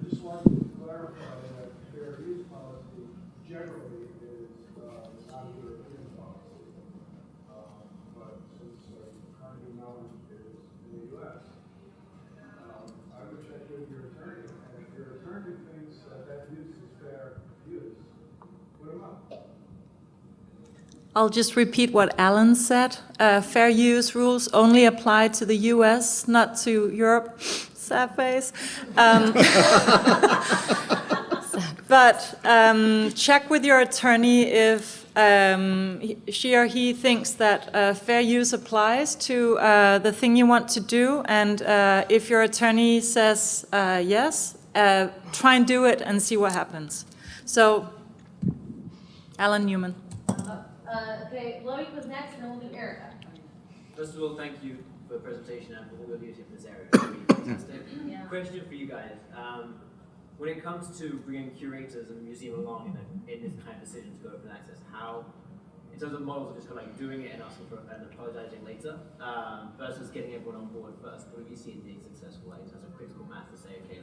S6: just wanted to clarify that fair use policy generally is not a European policy, but since currently known is in the U.S., I would check with your attorney, and if your attorney thinks that use is fair use, put them up.
S2: I'll just repeat what Alan said. Fair use rules only apply to the US, not to Europe. Sad face. But check with your attorney if she or he thinks that fair use applies to the thing you want to do. And if your attorney says yes, try and do it and see what happens. So, Alan Newman.
S1: Okay, Chloe was next, and then we'll do Erica.
S13: First of all, thank you for the presentation and for all your leadership in this area. It's really fantastic.
S1: Yeah.
S13: Question for you guys. When it comes to bringing curators and the museum along in this kind of decision to go open access, how, in terms of models of just kind of like doing it and asking for and apologizing later, versus getting everyone on board first, what have you seen being successful in terms of critical mass to say, okay,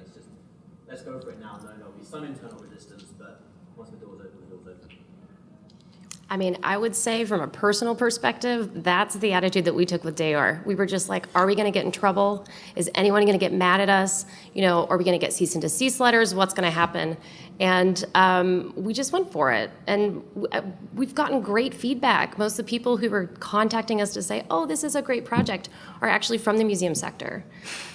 S13: let's go for it now, knowing there'll be some internal resistance, but once the door's open, the door's open.
S11: I mean, I would say from a personal perspective, that's the attitude that we took with DAR. We were just like, are we going to get in trouble? Is anyone going to get mad at us? Are we going to get cease and desist letters? What's going to happen? And we just went for it. And we've gotten great feedback. Most of the people who were contacting us to say, oh, this is a great project, are actually from the museum sector.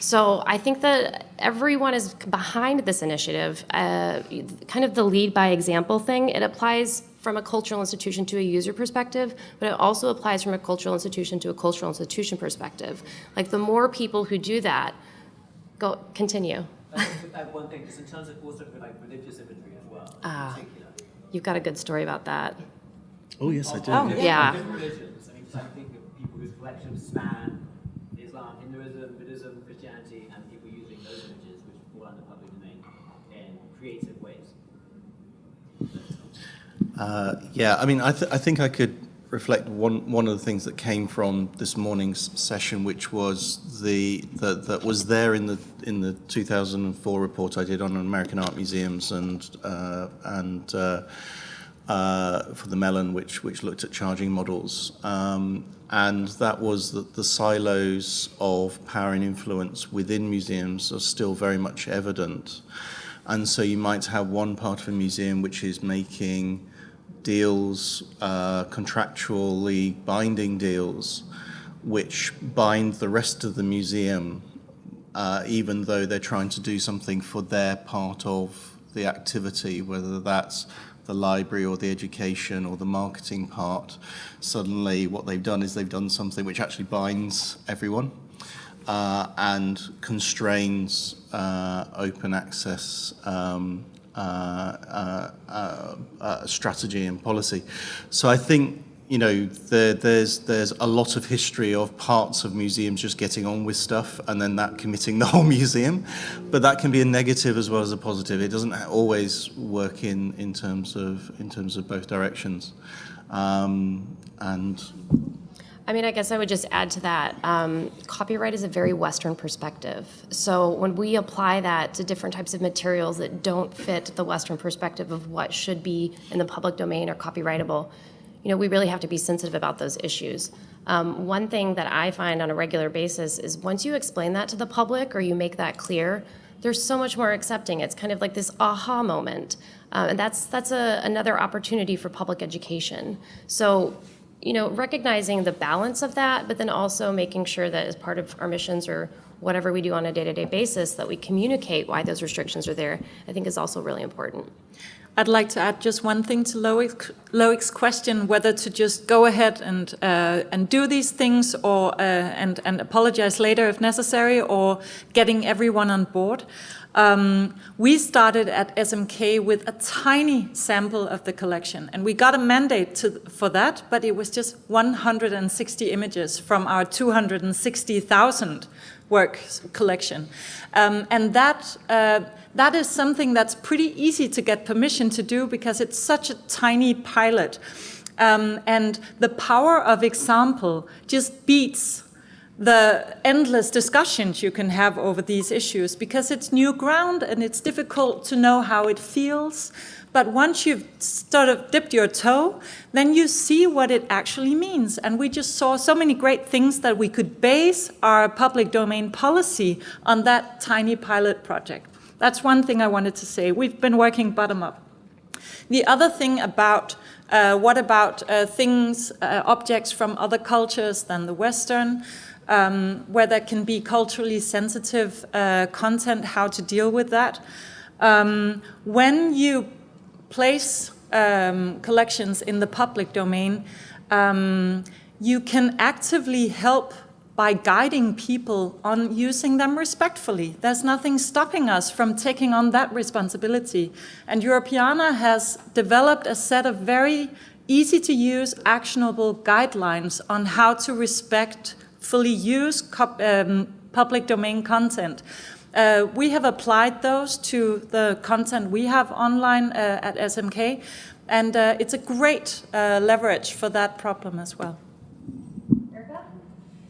S11: So I think that everyone is behind this initiative. Kind of the lead by example thing, it applies from a cultural institution to a user perspective, but it also applies from a cultural institution to a cultural institution perspective. Like the more people who do that, continue.
S13: I have one thing, just in terms of also for like religious imagery as well.
S11: You've got a good story about that.
S3: Oh yes, I do.
S11: Oh, yeah.
S13: Different religions. I mean, just I think of people whose collections span Islam, Islam, Hinduism, Buddhism, Christianity, and people using those images, which fall under public domain, in creative ways.
S3: Yeah, I mean, I think I could reflect one of the things that came from this morning's session, which was that was there in the 2004 report I did on American art museums and for the Mellon, which looked at charging models, and that was that the silos of power and influence within museums are still very much evident, and so you might have one part of a museum which is making deals, contractually binding deals, which bind the rest of the museum, even though they're trying to do something for their part of the activity, whether that's the library or the education or the marketing part. Suddenly what they've done is they've done something which actually binds everyone and constrains open access strategy and policy. So I think, you know, there's a lot of history of parts of museums just getting on with stuff and then that committing the whole museum, but that can be a negative as well as a positive. It doesn't always work in terms of both directions. And
S11: I mean, I guess I would just add to that, copyright is a very Western perspective. So when we apply that to different types of materials that don't fit the Western perspective of what should be in the public domain or copyrightable, you know, we really have to be sensitive about those issues. One thing that I find on a regular basis is once you explain that to the public or you make that clear, they're so much more accepting. It's kind of like this aha moment. And that's another opportunity for public education. So, you know, recognizing the balance of that, but then also making sure that as part of our missions or whatever we do on a day-to-day basis, that we communicate why those restrictions are there, I think is also really important.
S2: I'd like to add just one thing to Loic's question, whether to just go ahead and do these things or and apologize later if necessary, or getting everyone on board. We started at SMK with a tiny sample of the collection, and we got a mandate for that, but it was just 160 images from our 260,000 work collection. And that is something that's pretty easy to get permission to do because it's such a tiny pilot. And the power of example just beats the endless discussions you can have over these issues because it's new ground and it's difficult to know how it feels. But once you've sort of dipped your toe, then you see what it actually means. And we just saw so many great things that we could base our public domain policy on that tiny pilot project. That's one thing I wanted to say. We've been working bottom up. The other thing about what about things, objects from other cultures than the Western, where there can be culturally sensitive content, how to deal with that. When you place collections in the public domain, you can actively help by guiding people on using them respectfully. There's nothing stopping us from taking on that responsibility. And Europeana has developed a set of very easy to use, actionable guidelines on how to fully use public domain content. We have applied those to the content we have online at SMK, and it's a great leverage for that problem as well.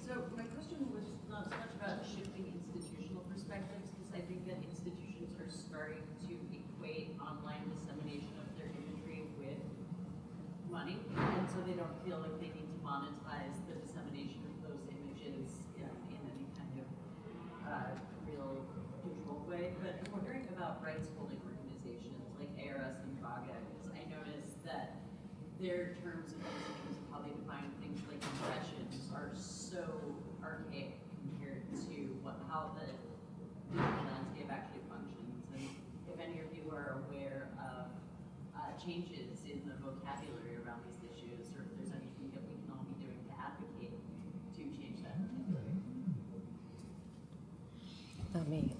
S10: So my question was not so much about shifting institutional perspectives, because I think that institutions are starting to equate online dissemination of their imagery with money, and so they don't feel like they need to monetize the dissemination of those images in any kind of real visual way. But I'm wondering about rights-holding organizations like ARS and VAGA, because I noticed that their terms of use in terms of how they define things like impressions are so archaic compared to how the digital landscape actually functions. And if any of you are aware of changes in the vocabulary around these issues, or if there's anything that we can all be doing to advocate to change that.
S11: Not me.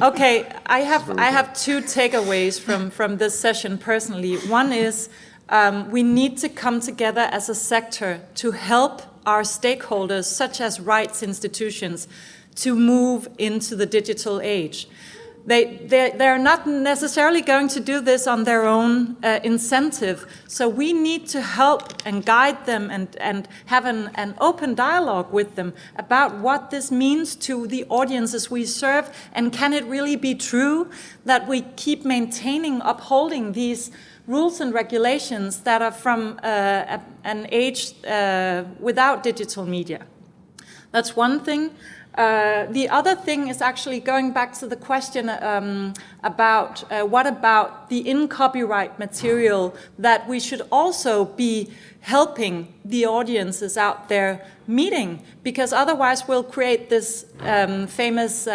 S2: Okay, I have two takeaways from this session personally. One is we need to come together as a sector to help our stakeholders, such as rights institutions, to move into the digital age. They're not necessarily going to do this on their own incentive. So we need to help and guide them and have an open dialogue with them about what this means to the audiences we serve, and can it really be true that we keep maintaining, upholding these rules and regulations that are from an age without digital media. That's one thing. The other thing is actually going back to the question about what about the in-copyright material that we should also be helping the audiences out there meeting, because otherwise we'll create this famous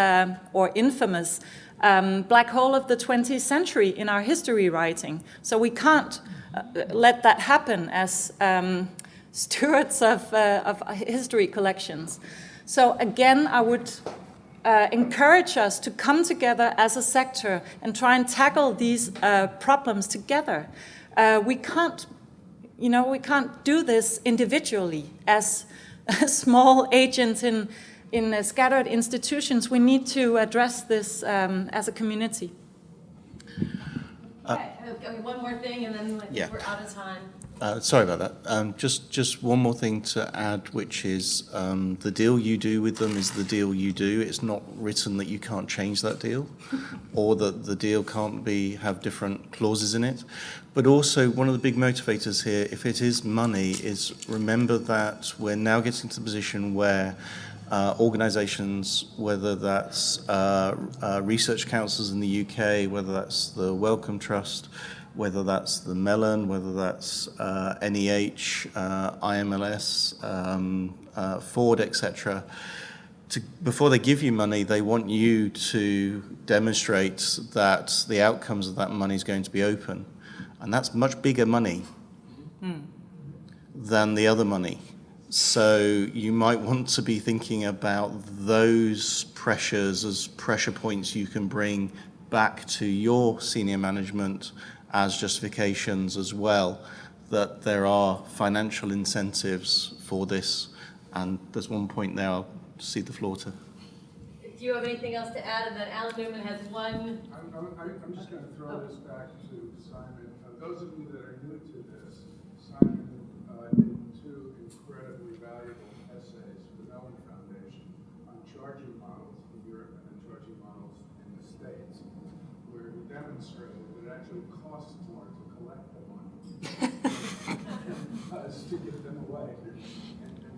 S2: or infamous black hole of the 20th century in our history writing. So we can't let that happen as stewards of history collections. So again, I would encourage us to come together as a sector and try and tackle these problems together. We can't do this individually as small agents in scattered institutions. We need to address this as a community.
S1: Okay, one more thing, and then we're out of time.
S3: Sorry about that. Just one more thing to add, which is the deal you do with them is the deal you do. It's not written that you can't change that deal, or that the deal can't have different clauses in it. But also, one of the big motivators here, if it is money, is remember that we're now getting to the position where organisations, whether that's research councils in the UK, whether that's the Wellcome Trust, whether that's the Mellon, whether that's NEH, IMLS, Ford, etc. Before they give you money, they want you to demonstrate that the outcomes of that money is going to be open. And that's much bigger money than the other money. So you might want to be thinking about those pressures as pressure points you can bring back to your senior management as justifications as well, that there are financial incentives for this. And there's one point there I'll cede the floor to.
S1: Do you have anything else to add? And then Alan Newman has one.
S6: I'm just going to throw this back to Simon. Those of you that are new to this, Simon did two incredibly valuable essays for the Mellon Foundation on charging models in Europe and charging models in the States, where he demonstrated that it actually costs more to collect the money as to give them away. And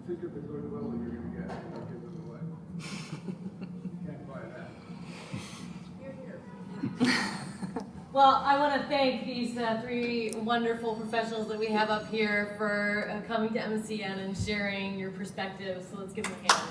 S6: think of the goodwill that you're going to get when you give them away. You can't buy that.
S1: Well, I want to thank these three wonderful professionals that we have up here for coming to MCN and sharing your perspectives. So let's give them a hand.